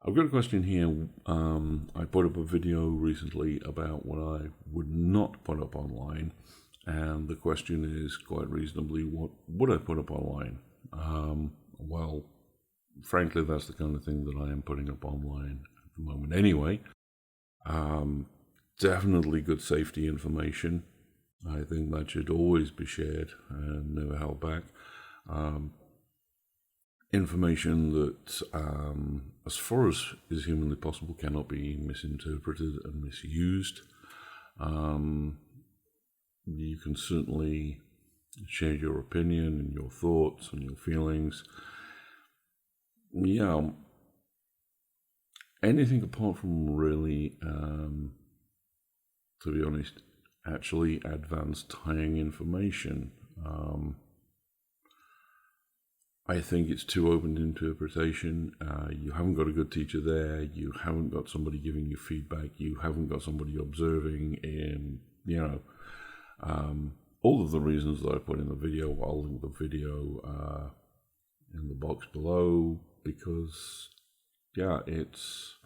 I've got a question here. I put up a video recently about what I would not put up online, and the question is quite reasonably, what would I put up online? Well, frankly, that's the kind of thing that I am putting up online at the moment anyway. Definitely good safety information. I think that should always be shared and never held back. Information that, as far as is humanly possible, cannot be misinterpreted and misused. You can certainly share your opinion and your thoughts and your feelings. Yeah, anything apart from really, to be honest, actually advanced tying information. I think it's too open to interpretation. You haven't got a good teacher there. You haven't got somebody giving you feedback. You haven't got somebody observing. And, all of the reasons that I put in the video, I'll link the video in the box below, because, yeah, it's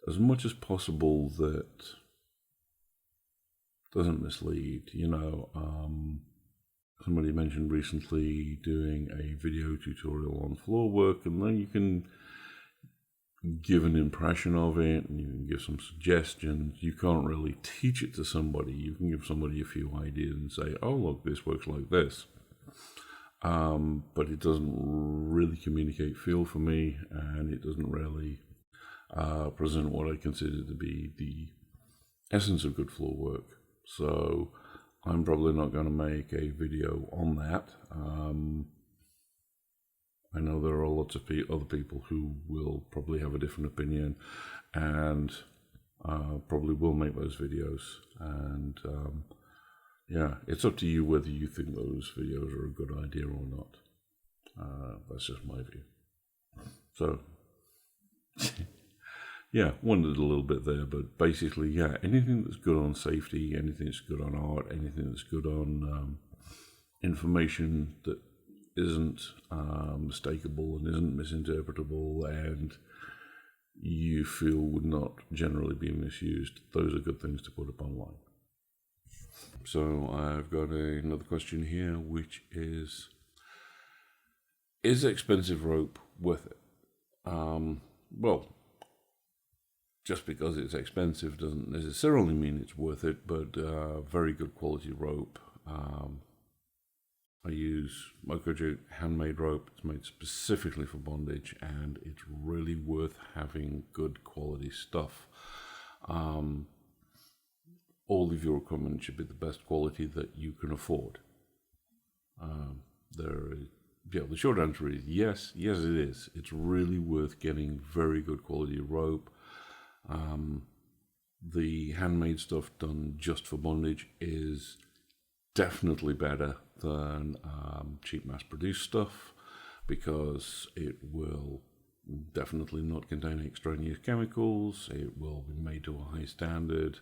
as much as possible that doesn't mislead, Somebody mentioned recently doing a video tutorial on floor work, and then you can give an impression of it and you can give some suggestions. You can't really teach it to somebody. You can give somebody a few ideas and say, oh, look, this works like this. But it doesn't really communicate feel for me, and it doesn't really present what I consider to be the essence of good floor work. So I'm probably not going to make a video on that. I know there are lots of other people who will probably have a different opinion and probably will make those videos. And yeah, it's up to you whether you think those videos are a good idea or not. That's just my view. So, yeah, wondered a little bit there, but basically, yeah, anything that's good on safety, anything that's good on art, anything that's good on information that isn't mistakable and isn't misinterpretable and you feel would not generally be misused, those are good things to put up online. So I've got another question here, which is expensive rope worth it? Well, just because it's expensive doesn't necessarily mean it's worth it, but very good quality rope. I use WykD handmade rope. It's made specifically for bondage, and it's really worth having good quality stuff. All of your equipment should be the best quality that you can afford. The short answer is yes, it is. It's really worth getting very good quality rope. The handmade stuff done just for bondage is definitely better than cheap mass-produced stuff, because it will definitely not contain extraneous chemicals. It will be made to a high standard,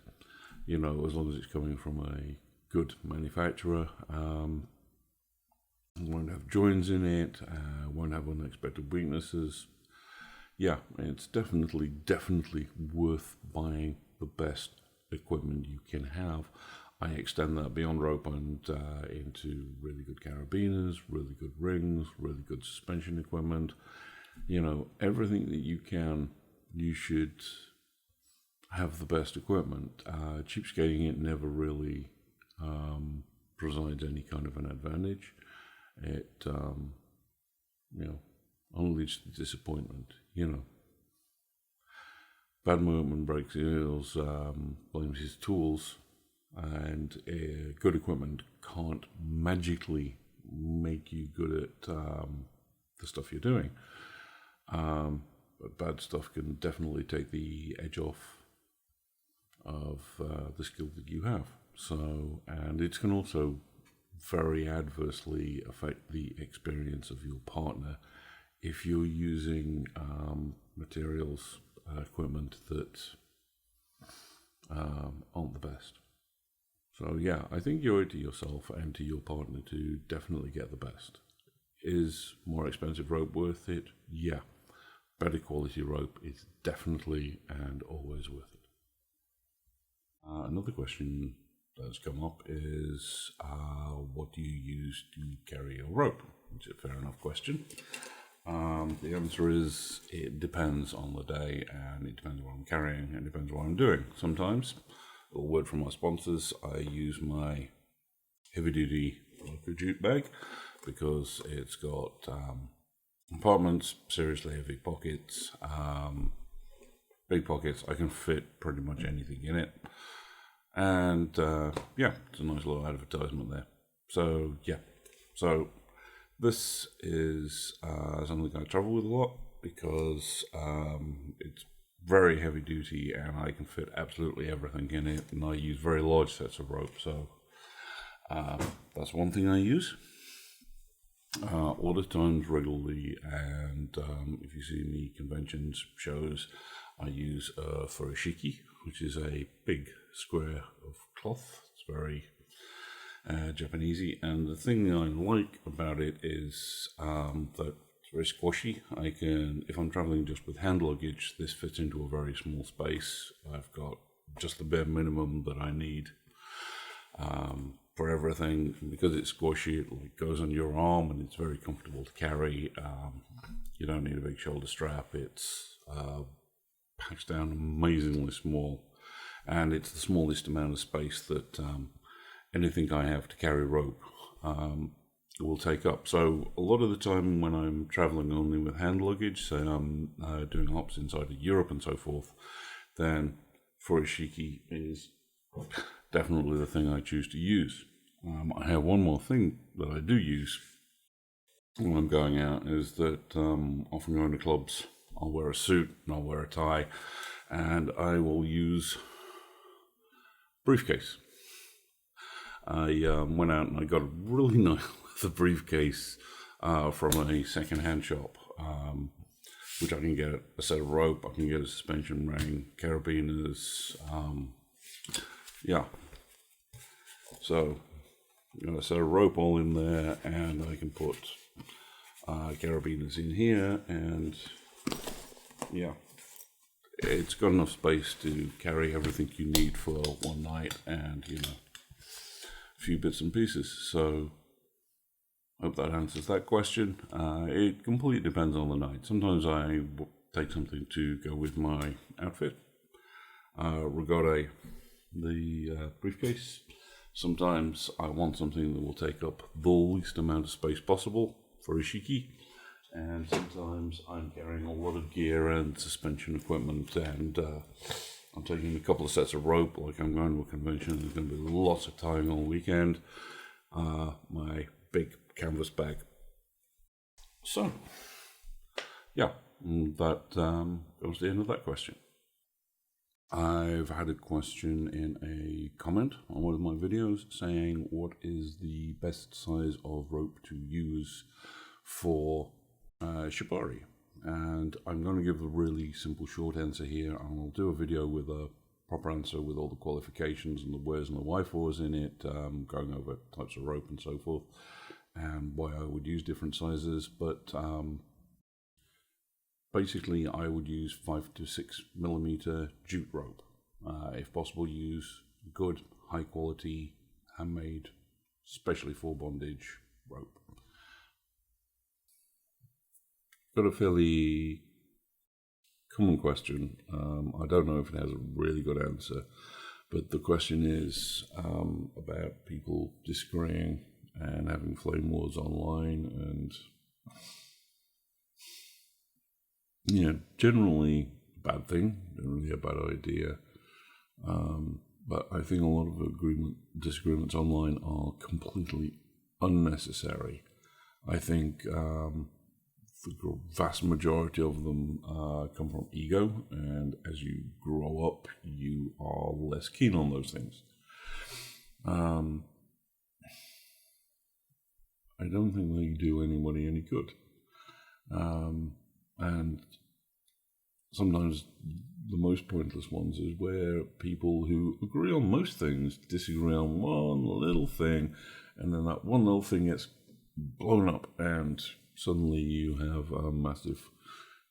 as long as it's coming from a good manufacturer. It won't have joins in it, won't have unexpected weaknesses. Yeah, it's definitely worth buying the best equipment you can have. I extend that beyond rope and into really good carabiners, really good rings, really good suspension equipment. Everything that you can, you should have the best equipment. Cheapskating it never really provides any kind of an advantage. It, only leads to disappointment, Bad workman breaks his heels, blames his tools, and good equipment can't magically make you good at the stuff you're doing. But bad stuff can definitely take the edge off of the skill that you have. So, and it can also very adversely affect the experience of your partner if you're using materials, equipment that aren't the best. So yeah, I think you owe it to yourself and to your partner to definitely get the best. Is more expensive rope worth it? Yeah. better quality rope, it's definitely and always worth it. Another question that's come up is, what do you use to carry your rope? Which is a fair enough question. The answer is, it depends on the day, and it depends what I'm carrying, and it depends what I'm doing. Sometimes, a word from my sponsors, I use my heavy-duty jute bag because it's got compartments, seriously heavy pockets, big pockets. I can fit pretty much anything in it. And yeah, it's a nice little advertisement there. So yeah, so this is something I travel with a lot because it's very heavy duty and I can fit absolutely everything in it, and I use very large sets of rope. So that's one thing I use all the times regularly. And if you see me conventions, shows, I use furoshiki, which is a big square of cloth. It's very Japanesey, and the thing I like about it is that it's very squashy. I can, if I'm traveling just with hand luggage, this fits into a very small space. I've got just the bare minimum that I need for everything. Because it's squashy, it goes on your arm and it's very comfortable to carry. You don't need a big shoulder strap. It's packs down amazingly small, and it's the smallest amount of space that anything I have to carry rope will take up. So a lot of the time when I'm traveling only with hand luggage, say I'm doing hops inside of Europe and so forth, then furoshiki is definitely the thing I choose to use. I have one more thing that I do use when I'm going out, is that often going to clubs, I'll wear a suit and I'll wear a tie, and I will use briefcase. I went out and I got a really nice leather briefcase from a second-hand shop, which I can get a set of rope, I can get a suspension ring, carabiners, yeah. So, got a set of rope all in there, and I can put carabiners in here, and yeah, it's got enough space to carry everything you need for one night, and you know, a few bits and pieces. So hope that answers that question. It completely depends on the night. Sometimes I take something to go with my outfit, regarding the briefcase. Sometimes I want something that will take up the least amount of space possible for furoshiki, and sometimes I'm carrying a lot of gear and suspension equipment, and I'm taking a couple of sets of rope. Like I'm going to a convention, there's going to be lots of tying all weekend. My big canvas bag. So, yeah, that goes to the end of that question. I've had a question in a comment on one of my videos saying, what is the best size of rope to use for shibari? And I'm going to give a really simple short answer here. I'll do a video with a proper answer with all the qualifications and the wheres and the why-fors in it, going over types of rope and so forth, and why I would use different sizes. But basically, I would use 5 to 6 millimeter jute rope. If possible, use good, high quality, handmade, especially for bondage rope. Got a fairly common question. I don't know if it has a really good answer, but the question is about people disagreeing and having flame wars online, and generally a bad thing, generally a bad idea. But I think a lot of disagreements online are completely unnecessary. I think the vast majority of them come from ego, and as you grow up, you are less keen on those things. I don't think they do anybody any good. And sometimes the most pointless ones is where people who agree on most things disagree on one little thing, and then that one little thing gets blown up, and suddenly you have a massive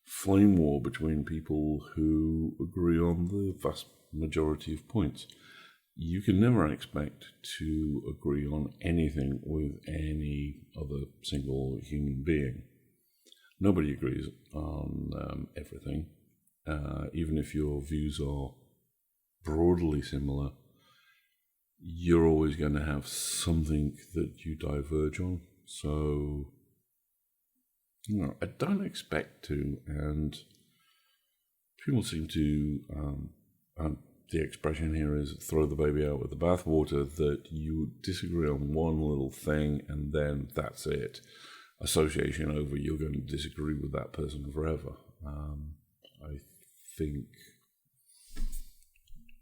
flame war between people who agree on the vast majority of points. You can never expect to agree on anything with any other single human being. Nobody agrees on everything, even if your views are broadly similar. You're always going to have something that you diverge on. So, I don't expect to, and people seem to, the expression here is throw the baby out with the bathwater, that you disagree on one little thing and then that's it. Association over, you're going to disagree with that person forever. I think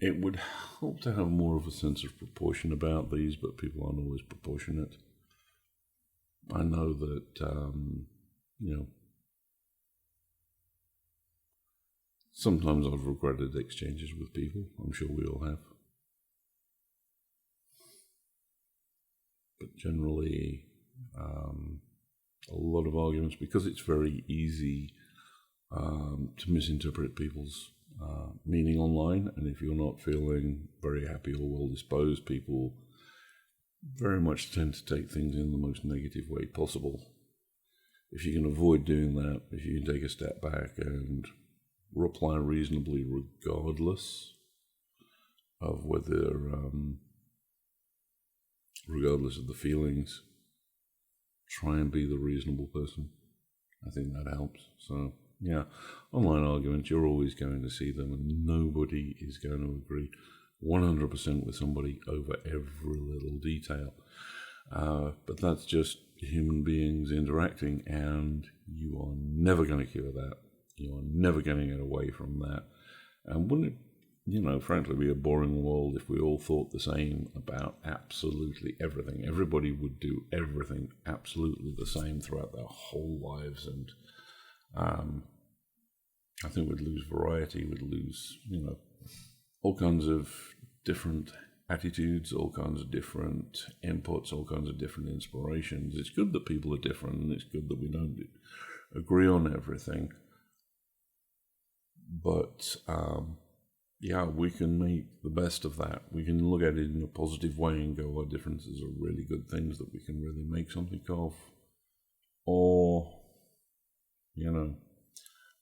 it would help to have more of a sense of proportion about these, but people aren't always proportionate. I know that, sometimes I've regretted exchanges with people. I'm sure we all have. But generally, a lot of arguments, because it's very easy to misinterpret people's meaning online, and if you're not feeling very happy or well disposed, people very much tend to take things in the most negative way possible. If you can avoid doing that, if you can take a step back and reply reasonably regardless of whether, regardless of the feelings, try and be the reasonable person. I think that helps. So, yeah, online arguments, you're always going to see them, and nobody is going to agree 100% with somebody over every little detail. But that's just human beings interacting, and you are never going to cure that. You are never going to get away from that. And wouldn't it, frankly, be a boring world if we all thought the same about absolutely everything? Everybody would do everything absolutely the same throughout their whole lives, and I think we'd lose variety, we'd lose, all kinds of different attitudes, all kinds of different inputs, all kinds of different inspirations. It's good that people are different, and it's good that we don't agree on everything. But, we can make the best of that. We can look at it in a positive way and go, our differences are really good things that we can really make something of. Or,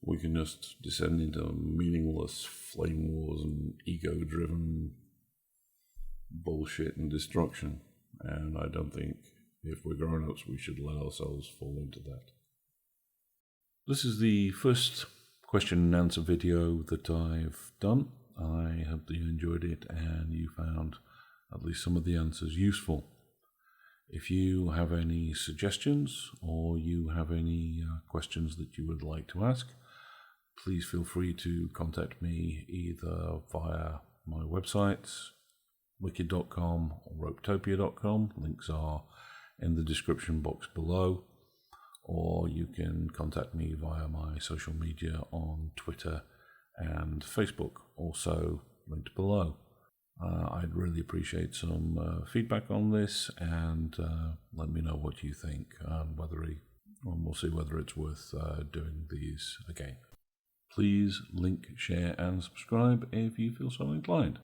we can just descend into meaningless flame wars and ego-driven bullshit and destruction. And I don't think, if we're grown-ups, we should let ourselves fall into that. This is the first question and answer video that I've done. I hope that you enjoyed it and you found at least some of the answers useful. If you have any suggestions or you have any questions that you would like to ask, please feel free to contact me either via my websites, WykD.com or Ropetopia.com. Links are in the description box below. Or you can contact me via my social media on Twitter and Facebook, also linked below. I'd really appreciate some feedback on this, and let me know what you think, and we'll see whether it's worth doing these again. Please link, share, and subscribe if you feel so inclined.